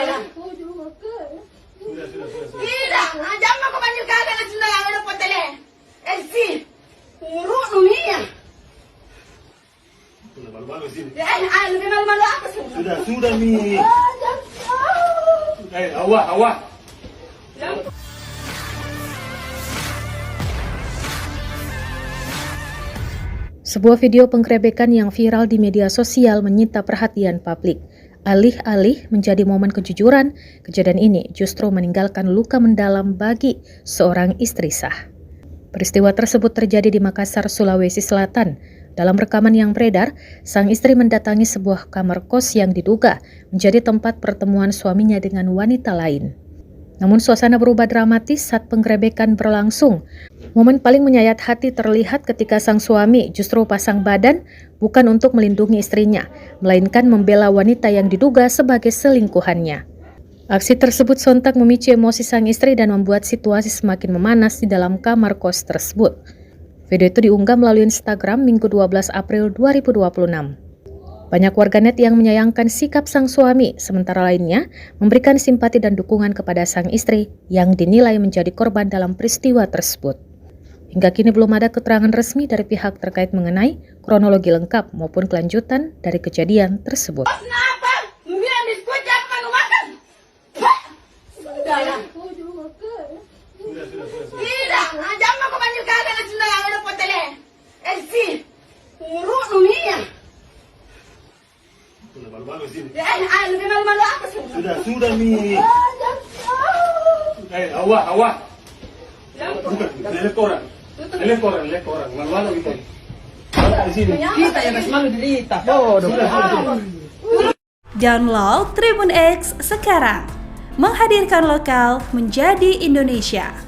Sudah. Tidak, jangan kau panggil kakak dan sudah ada potele. Elsi, urut dunia. Malu-malu sini. Lebih malu-malu apa sih? Sudah Mi. Awak. Sebuah video penggerebekan yang viral di media sosial menyita perhatian publik. Alih-alih menjadi momen kejujuran, kejadian ini justru meninggalkan luka mendalam bagi seorang istri sah. Peristiwa tersebut terjadi di Makassar, Sulawesi Selatan. Dalam rekaman yang beredar, sang istri mendatangi sebuah kamar kos yang diduga menjadi tempat pertemuan suaminya dengan wanita lain. Namun suasana berubah dramatis saat penggerebekan berlangsung. Momen paling menyayat hati terlihat ketika sang suami justru pasang badan bukan untuk melindungi istrinya, melainkan membela wanita yang diduga sebagai selingkuhannya. Aksi tersebut sontak memicu emosi sang istri dan membuat situasi semakin memanas di dalam kamar kos tersebut. Video itu diunggah melalui Instagram Minggu 12 April 2026. Banyak warganet yang menyayangkan sikap sang suami, sementara lainnya memberikan simpati dan dukungan kepada sang istri yang dinilai menjadi korban dalam peristiwa tersebut. Hingga kini belum ada keterangan resmi dari pihak terkait mengenai kronologi lengkap maupun kelanjutan dari kejadian tersebut. Kenapa? Biar diskusi apa mau makan? Sudah. Tidak, jangan kau panggil kakak dan sudah ada potele. Elsi, urut dunia. Malu-malu sini. Lebih malu-malu apa sih? Sudah Mi. Awak. Bukan, lihat orang. Malu-malu gitu. Di sini. Kita yang masih malu derita. Download Tribun X sekarang. Menghadirkan lokal menjadi Indonesia.